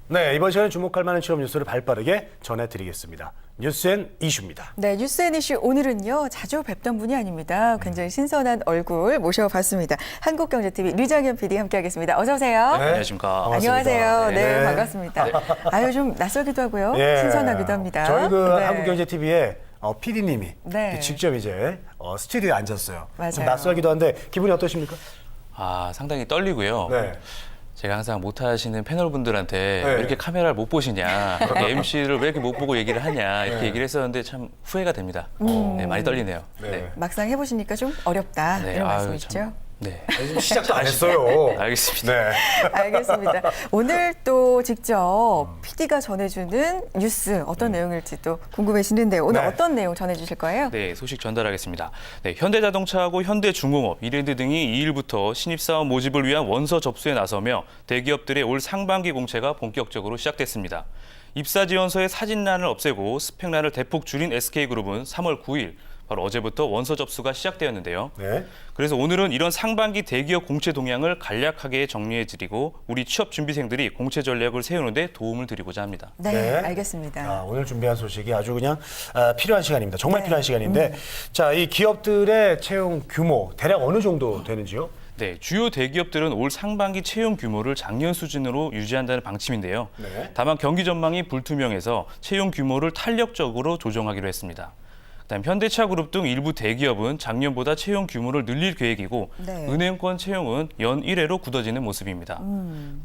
네, 이번 시간에 주목할 만한 취업 뉴스를 발빠르게 전해드리겠습니다. 뉴스앤 이슈입니다. 네, 뉴스앤 이슈 오늘은요. 자주 뵙던 분이 아닙니다. 굉장히 신선한 얼굴 모셔봤습니다. 한국경제TV 류정현 PD 함께하겠습니다. 어서 오세요. 네, 안녕하십니까. 반갑습니다. 안녕하세요. 네, 네. 반갑습니다. 아유, 좀 낯설기도 하고요. 예. 신선하기도 합니다. 저희 네. 한국경제TV의 PD님이 네. 직접 이제 스튜디오에 앉았어요. 맞아요. 좀 낯설기도 한데 기분이 어떠십니까? 상당히 떨리고요. 네. 제가 항상 못하시는 패널분들한테 네. 왜 이렇게 카메라를 못 보시냐, 이렇게 MC를 왜 이렇게 못 보고 얘기를 하냐, 이렇게 네. 얘기를 했었는데 참 후회가 됩니다. 네, 많이 떨리네요. 네. 막상 해보시니까 좀 어렵다. 네, 이런 아유, 말씀이시죠? 참, 네. 지금 시작도 안 했어요. 알겠습니다. 네. 알겠습니다. 오늘 또 직접 PD가 전해주는 뉴스 어떤 내용일지 또 궁금해지는데 오늘 네. 어떤 내용 전해주실 거예요? 네, 소식 전달하겠습니다. 네, 현대자동차하고 현대중공업, 이랜드 등이 2일부터 신입사원 모집을 위한 원서 접수에 나서며 대기업들의 올 상반기 공채가 본격적으로 시작됐습니다. 입사 지원서의 사진란을 없애고 스펙란을 대폭 줄인 SK그룹은 3월 9일, 바로 어제부터 원서 접수가 시작되었는데요. 네. 그래서 오늘은 이런 상반기 대기업 공채 동향을 간략하게 정리해드리고 우리 취업 준비생들이 공채 전략을 세우는데 도움을 드리고자 합니다. 네, 네. 알겠습니다. 오늘 준비한 소식이 아주 그냥 필요한 시간입니다. 정말 네. 필요한 시간인데 자, 이 기업들의 채용 규모 대략 어느 정도 되는지요? 네, 주요 대기업들은 올 상반기 채용 규모를 작년 수준으로 유지한다는 방침인데요. 네. 다만 경기 전망이 불투명해서 채용 규모를 탄력적으로 조정하기로 했습니다. 그다음 현대차그룹 등 일부 대기업은 작년보다 채용 규모를 늘릴 계획이고 네. 은행권 채용은 연 1회로 굳어지는 모습입니다.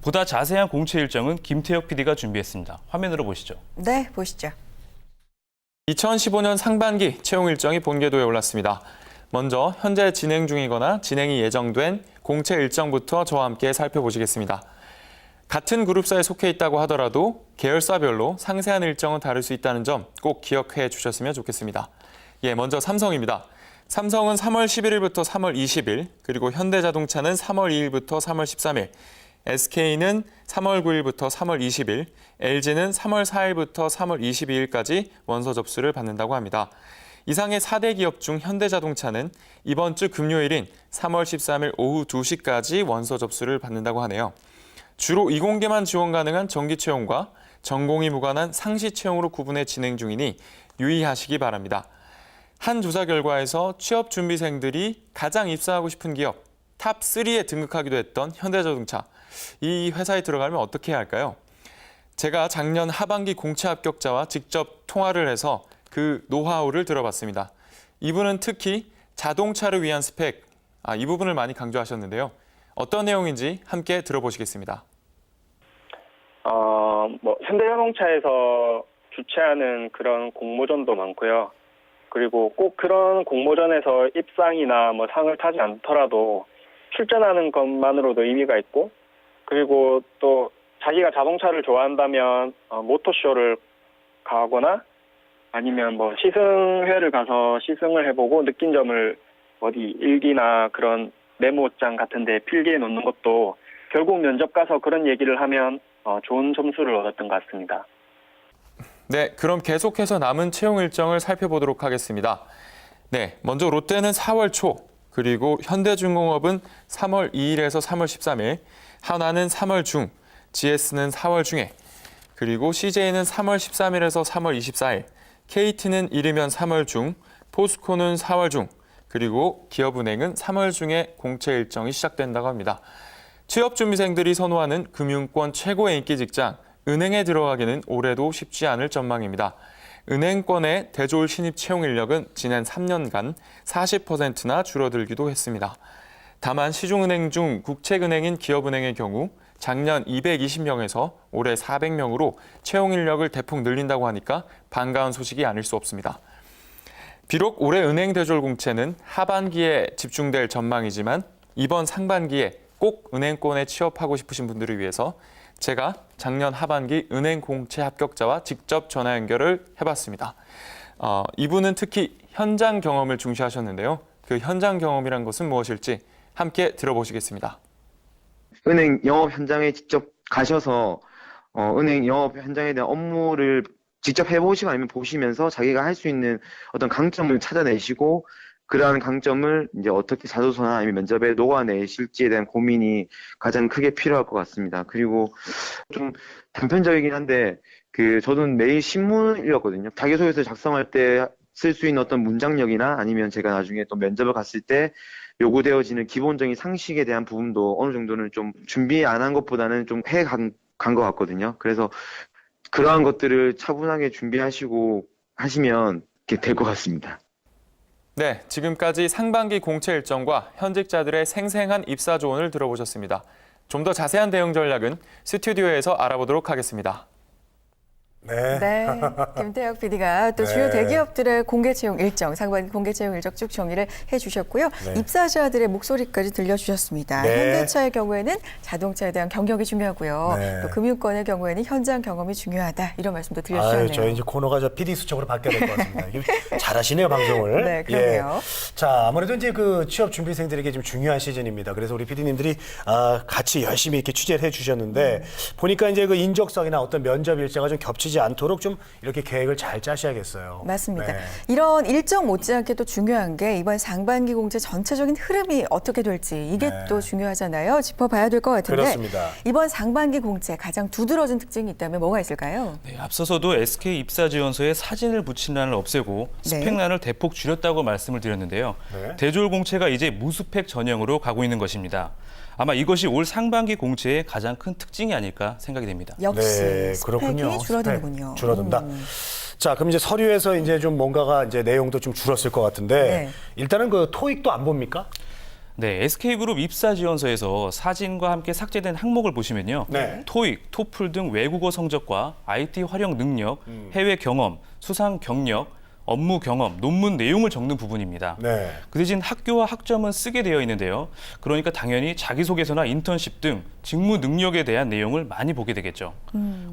보다 자세한 공채 일정은 김태혁 PD가 준비했습니다. 화면으로 보시죠. 네, 보시죠. 2015년 상반기 채용 일정이 본궤도에 올랐습니다. 먼저 현재 진행 중이거나 진행이 예정된 공채 일정부터 저와 함께 살펴보시겠습니다. 같은 그룹사에 속해 있다고 하더라도 계열사별로 상세한 일정은 다를 수 있다는 점 꼭 기억해 주셨으면 좋겠습니다. 먼저 삼성입니다. 삼성은 3월 11일부터 3월 20일, 그리고 현대자동차는 3월 2일부터 3월 13일, SK는 3월 9일부터 3월 20일, LG는 3월 4일부터 3월 22일까지 원서 접수를 받는다고 합니다. 이상의 4대 기업 중 현대자동차는 이번 주 금요일인 3월 13일 오후 2시까지 원서 접수를 받는다고 하네요. 주로 이공계만 지원 가능한 정기 채용과 전공이 무관한 상시 채용으로 구분해 진행 중이니 유의하시기 바랍니다. 한 조사 결과에서 취업 준비생들이 가장 입사하고 싶은 기업 탑3에 등극하기도 했던 현대자동차. 이 회사에 들어가면 어떻게 해야 할까요? 제가 작년 하반기 공채 합격자와 직접 통화를 해서 그 노하우를 들어봤습니다. 이분은 특히 자동차를 위한 스펙, 이 부분을 많이 강조하셨는데요. 어떤 내용인지 함께 들어보시겠습니다. 현대자동차에서 주최하는 그런 공모전도 많고요. 그리고 꼭 그런 공모전에서 입상이나 상을 타지 않더라도 출전하는 것만으로도 의미가 있고, 그리고 또 자기가 자동차를 좋아한다면 모터쇼를 가거나 아니면 시승회를 가서 시승을 해보고 느낀 점을 어디 일기나 그런 메모장 같은 데 필기해 놓는 것도 결국 면접 가서 그런 얘기를 하면 좋은 점수를 얻었던 것 같습니다. 네, 그럼 계속해서 남은 채용 일정을 살펴보도록 하겠습니다. 네, 먼저 롯데는 4월 초, 그리고 현대중공업은 3월 2일에서 3월 13일, 한화는 3월 중, GS는 4월 중에, 그리고 CJ는 3월 13일에서 3월 24일, KT는 이르면 3월 중, 포스코는 4월 중, 그리고 기업은행은 3월 중에 공채 일정이 시작된다고 합니다. 취업준비생들이 선호하는 금융권 최고의 인기 직장, 은행에 들어가기는 올해도 쉽지 않을 전망입니다. 은행권의 대졸 신입 채용 인력은 지난 3년간 40%나 줄어들기도 했습니다. 다만 시중은행 중 국책은행인 기업은행의 경우 작년 220명에서 올해 400명으로 채용 인력을 대폭 늘린다고 하니까 반가운 소식이 아닐 수 없습니다. 비록 올해 은행 대졸 공채는 하반기에 집중될 전망이지만 이번 상반기에 꼭 은행권에 취업하고 싶으신 분들을 위해서 제가 작년 하반기 은행 공채 합격자와 직접 전화 연결을 해봤습니다. 이분은 특히 현장 경험을 중시하셨는데요. 그 현장 경험이란 것은 무엇일지 함께 들어보시겠습니다. 은행 영업 현장에 직접 가셔서 은행 영업 현장에 대한 업무를 직접 해보시고 아니면 보시면서 자기가 할 수 있는 어떤 강점을 찾아내시고 그러한 강점을 이제 어떻게 자소서나 아니면 면접에 녹아내실지에 대한 고민이 가장 크게 필요할 것 같습니다. 그리고 좀 단편적이긴 한데 저도 매일 신문을 읽었거든요. 자기소개서 작성할 때 쓸 수 있는 어떤 문장력이나 아니면 제가 나중에 또 면접을 갔을 때 요구되어지는 기본적인 상식에 대한 부분도 어느 정도는 좀 준비 안 한 것보다는 좀 간 것 같거든요. 그래서 그러한 것들을 차분하게 준비하시고 하시면 될 것 같습니다. 네, 지금까지 상반기 공채 일정과 현직자들의 생생한 입사 조언을 들어보셨습니다. 좀 더 자세한 대응 전략은 스튜디오에서 알아보도록 하겠습니다. 네. 네, 김태혁 PD가 또 주요 네. 대기업들의 공개 채용 일정, 상반기 공개 채용 일정 쭉 정리를 해주셨고요. 네. 입사자들의 목소리까지 들려주셨습니다. 네. 현대차의 경우에는 자동차에 대한 경력이 중요하고요. 네. 또 금융권의 경우에는 현장 경험이 중요하다. 이런 말씀도 들려주셨네요. 아유, 저희 이제 코너가 PD 수첩으로 바뀌어야 될 것 같습니다. 이게 잘하시네요, 방송을. 네, 그러네요. 자, 아무래도 이제 취업 준비생들에게 좀 중요한 시즌입니다. 그래서 우리 PD님들이 같이 열심히 이렇게 취재를 해주셨는데 보니까 이제 인적성이나 어떤 면접 일정가 좀 겹치지 않도록 좀 이렇게 계획을 잘 짜셔야겠어요. 맞습니다. 네. 이런 일정 못지않게 또 중요한 게 이번 상반기 공채 전체적인 흐름이 어떻게 될지 이게 네. 또 중요하잖아요. 짚어봐야 될 것 같은데 그렇습니다. 이번 상반기 공채 가장 두드러진 특징이 있다면 뭐가 있을까요? 네, 앞서서도 SK 입사 지원서에 사진을 붙인 란을 없애고 스펙란을 대폭 줄였다고 말씀을 드렸는데요. 네. 대졸 공채가 이제 무스펙 전형으로 가고 있는 것입니다. 아마 이것이 올 상반기 공채의 가장 큰 특징이 아닐까 생각이 됩니다. 역시 네, 스펙이 그렇군요. 줄어드는군요. 스펙 줄어든다. 자, 그럼 이제 서류에서 이제 좀 뭔가가 이제 내용도 좀 줄었을 것 같은데 네. 일단은 토익도 안 봅니까? 네, SK그룹 입사 지원서에서 사진과 함께 삭제된 항목을 보시면요. 네. 토익, 토플 등 외국어 성적과 IT 활용 능력, 해외 경험, 수상 경력, 업무 경험, 논문 내용을 적는 부분입니다. 네. 그 대신 학교와 학점은 쓰게 되어 있는데요. 그러니까 당연히 자기소개서나 인턴십 등 직무 능력에 대한 내용을 많이 보게 되겠죠.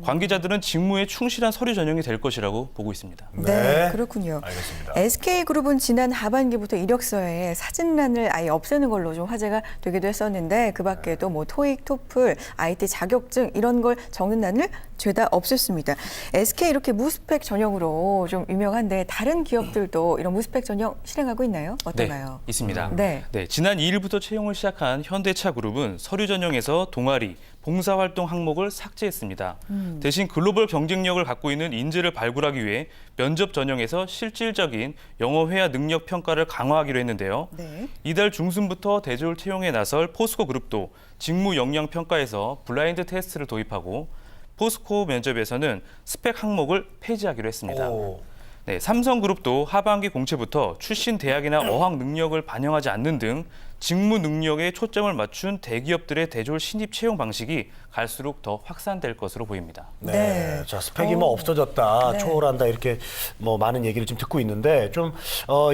관계자들은 직무에 충실한 서류 전형이 될 것이라고 보고 있습니다. 네, 그렇군요. 알겠습니다. SK그룹은 지난 하반기부터 이력서에 사진란을 아예 없애는 걸로 좀 화제가 되기도 했었는데 그 밖에도 토익, 토플, IT 자격증 이런 걸 적는 란을 죄다 없앴습니다. SK 이렇게 무스펙 전형으로 좀 유명한데 다른 기업들도 이런 무스펙 전형 실행하고 있나요? 어떤가요? 네, 있습니다. 네. 지난 2일부터 채용을 시작한 현대차 그룹은 서류 전형에서 동아리, 봉사활동 항목을 삭제했습니다. 대신 글로벌 경쟁력을 갖고 있는 인재를 발굴하기 위해 면접 전형에서 실질적인 영어 회화 능력 평가를 강화하기로 했는데요. 네. 이달 중순부터 대졸 채용에 나설 포스코 그룹도 직무 역량 평가에서 블라인드 테스트를 도입하고 포스코 면접에서는 스펙 항목을 폐지하기로 했습니다. 오. 네, 삼성그룹도 하반기 공채부터 출신 대학이나 어학 능력을 반영하지 않는 등 직무 능력에 초점을 맞춘 대기업들의 대졸 신입 채용 방식이 갈수록 더 확산될 것으로 보입니다. 네. 네. 자, 스펙이 없어졌다, 네. 초월한다 이렇게 많은 얘기를 좀 듣고 있는데 좀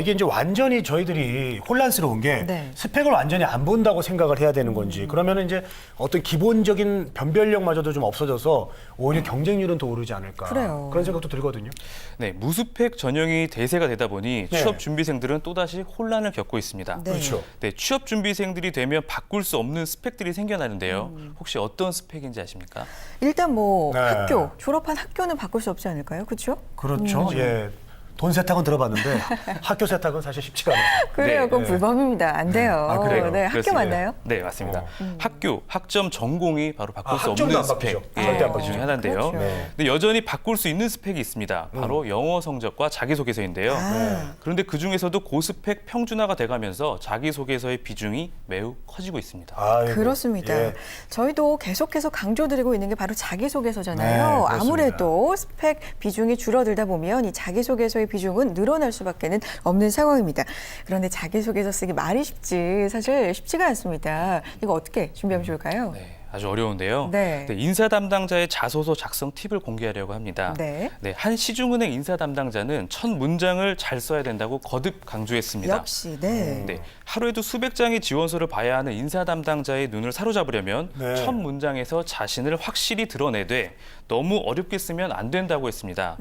이게 이제 완전히 저희들이 혼란스러운 게 네. 스펙을 완전히 안 본다고 생각을 해야 되는 건지 그러면은 이제 어떤 기본적인 변별력마저도 좀 없어져서 오히려 경쟁률은 더 오르지 않을까 그래요. 그런 생각도 들거든요. 네, 무스펙 전형이 대세가 되다 보니 네. 취업 준비생들은 또다시 혼란을 겪고 있습니다. 네. 그렇죠. 네, 취업 준비생들이 되면 바꿀 수 없는 스펙들이 생겨나는데요. 혹시 어떤 스펙인지 아십니까? 일단 네. 학교, 졸업한 학교는 바꿀 수 없지 않을까요? 그렇죠? 그렇죠. 예. 돈 세탁은 들어봤는데 학교 세탁은 사실 쉽지가 않아요. 그래요. 네. 그건 불법입니다. 안 돼요. 아, 그래요? 네, 학교 그렇습니다. 맞나요? 네, 맞습니다. 학교, 학점, 전공이 바로 바꿀 수 학점도 없는 안 바뀌죠. 스펙 절대 안 그 바뀌죠. 중에 하나인데요. 그렇죠. 네. 근데 여전히 바꿀 수 있는 스펙이 있습니다. 바로 영어 성적과 자기소개서인데요. 아. 그런데 그중에서도 고스펙 평준화가 돼가면서 자기소개서의 비중이 매우 커지고 있습니다. 아이고, 그렇습니다. 예. 저희도 계속해서 강조드리고 있는 게 바로 자기소개서잖아요. 네, 그렇습니다. 아무래도 스펙 비중이 줄어들다 보면 이 자기소개서의 비중은 늘어날 수밖에 없는 상황입니다. 그런데 자기소개서 쓰기 말이 쉽지 사실 쉽지가 않습니다. 이거 어떻게 준비하면 좋을까요? 네, 아주 어려운데요. 네. 인사 담당자의 자소서 작성 팁을 공개하려고 합니다. 네. 한 시중은행 인사 담당자는 첫 문장을 잘 써야 된다고 거듭 강조했습니다. 역시, 네. 네, 하루에도 수백 장의 지원서를 봐야 하는 인사 담당자의 눈을 사로잡으려면 네. 첫 문장에서 자신을 확실히 드러내되 너무 어렵게 쓰면 안 된다고 했습니다.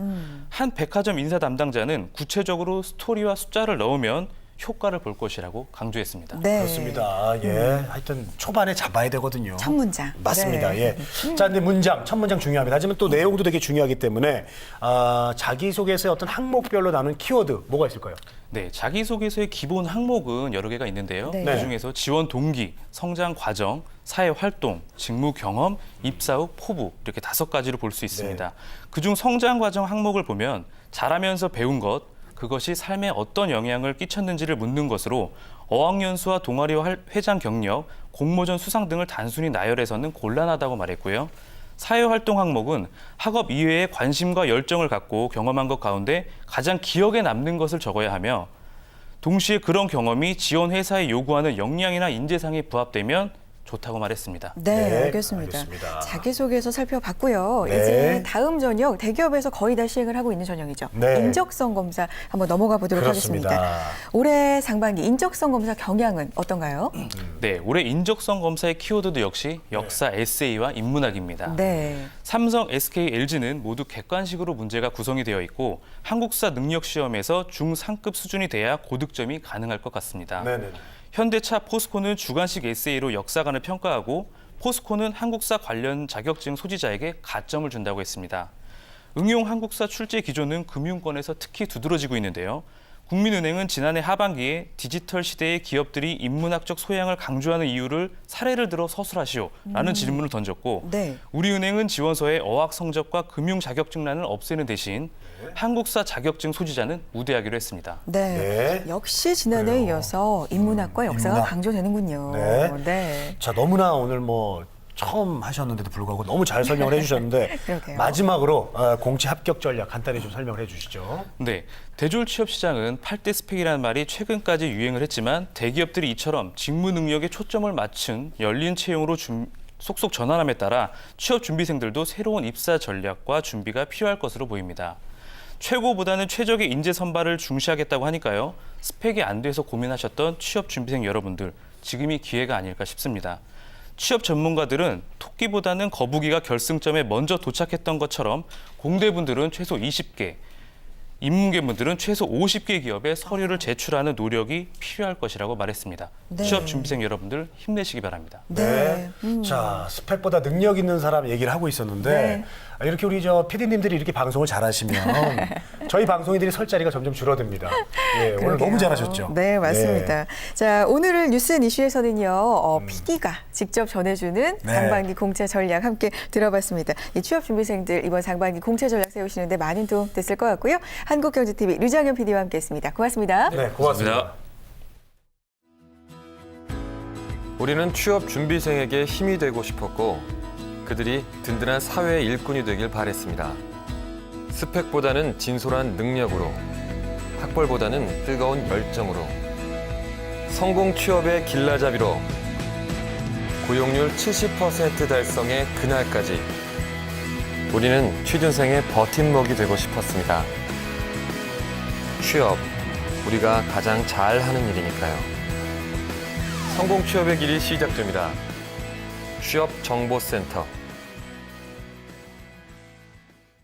한 백화점 인사 담당자는 구체적으로 스토리와 숫자를 넣으면 효과를 볼 것이라고 강조했습니다. 네. 그렇습니다. 예. 하여튼 초반에 잡아야 되거든요. 첫 문장. 맞습니다. 네. 예. 자, 근데 첫 문장 중요합니다. 하지만 또 내용도 되게 중요하기 때문에 자기소개서의 어떤 항목별로 나눈 키워드 뭐가 있을까요? 네, 자기소개서의 기본 항목은 여러 개가 있는데요. 네. 그중에서 지원 동기, 성장 과정, 사회 활동, 직무 경험, 입사 후 포부 이렇게 5가지로 볼 수 있습니다. 그중 성장 과정 항목을 보면 자라면서 배운 것, 그것이 삶에 어떤 영향을 끼쳤는지를 묻는 것으로 어학연수와 동아리와 회장 경력, 공모전 수상 등을 단순히 나열해서는 곤란하다고 말했고요. 사회활동 항목은 학업 이외에 관심과 열정을 갖고 경험한 것 가운데 가장 기억에 남는 것을 적어야 하며 동시에 그런 경험이 지원 회사에 요구하는 역량이나 인재상에 부합되면 좋다고 말했습니다. 네, 네, 알겠습니다. 알겠습니다. 자기소개서 살펴봤고요. 네. 이제 다음 전형, 대기업에서 거의 다 시행을 하고 있는 전형이죠. 네. 인적성 검사 한번 넘어가 보도록 그렇습니다. 하겠습니다. 올해 상반기 인적성 검사 경향은 어떤가요? 네, 올해 인적성 검사의 키워드도 역시 역사 에세이와 인문학입니다. 네. 삼성, SK, LG는 모두 객관식으로 문제가 구성이 되어 있고 한국사 능력 시험에서 중상급 수준이 돼야 고득점이 가능할 것 같습니다. 네네. 현대차, 포스코는 주관식 에세이로 역사관을 평가하고 포스코는 한국사 관련 자격증 소지자에게 가점을 준다고 했습니다. 응용 한국사 출제 기조는 금융권에서 특히 두드러지고 있는데요. 국민은행은 지난해 하반기에 디지털 시대의 기업들이 인문학적 소양을 강조하는 이유를 사례를 들어 서술하시오라는 질문을 던졌고 네. 우리은행은 지원서에 어학 성적과 금융 자격증란을 없애는 대신 한국사 자격증 소지자는 우대하기로 했습니다. 네. 네. 역시 지난해에 그래요. 이어서 인문학과 역사가 인문학. 강조되는군요. 네. 네. 자, 너무나 오늘 처음 하셨는데도 불구하고 너무 잘 설명을 해주셨는데 그러게요. 마지막으로 공채 합격 전략 간단히 좀 설명을 해주시죠. 네, 대졸 취업 시장은 8대 스펙이라는 말이 최근까지 유행을 했지만 대기업들이 이처럼 직무 능력에 초점을 맞춘 열린 채용으로 속속 전환함에 따라 취업 준비생들도 새로운 입사 전략과 준비가 필요할 것으로 보입니다. 최고보다는 최적의 인재 선발을 중시하겠다고 하니까요. 스펙이 안 돼서 고민하셨던 취업 준비생 여러분들, 지금이 기회가 아닐까 싶습니다. 취업 전문가들은 토끼보다는 거북이가 결승점에 먼저 도착했던 것처럼 공대분들은 최소 20개, 인문계분들은 최소 50개 기업에 서류를 제출하는 노력이 필요할 것이라고 말했습니다. 네. 취업 준비생 여러분들 힘내시기 바랍니다. 네. 자, 스펙보다 능력 있는 사람 얘기를 하고 있었는데 네. 이렇게 우리 PD님들이 이렇게 방송을 잘하시면 저희 방송인들이 설 자리가 점점 줄어듭니다. 예, 오늘 그러게요. 너무 잘하셨죠? 네, 맞습니다. 자, 오늘 뉴스 앤 이슈에서는요, PD가 직접 전해주는 네. 상반기 공채 전략 함께 들어봤습니다. 이 취업 준비생들 이번 상반기 공채 전략 세우시는데 많은 도움 됐을 것 같고요. 한국경제TV 류정현 PD와 함께했습니다. 고맙습니다. 네, 고맙습니다. 우리는 취업 준비생에게 힘이 되고 싶었고 그들이 든든한 사회의 일꾼이 되길 바랬습니다. 스펙보다는 진솔한 능력으로, 학벌보다는 뜨거운 열정으로, 성공 취업의 길라잡이로, 고용률 70% 달성의 그날까지 우리는 취준생의 버팀목이 되고 싶었습니다. 취업, 우리가 가장 잘하는 일이니까요. 성공 취업의 길이 시작됩니다. 취업정보센터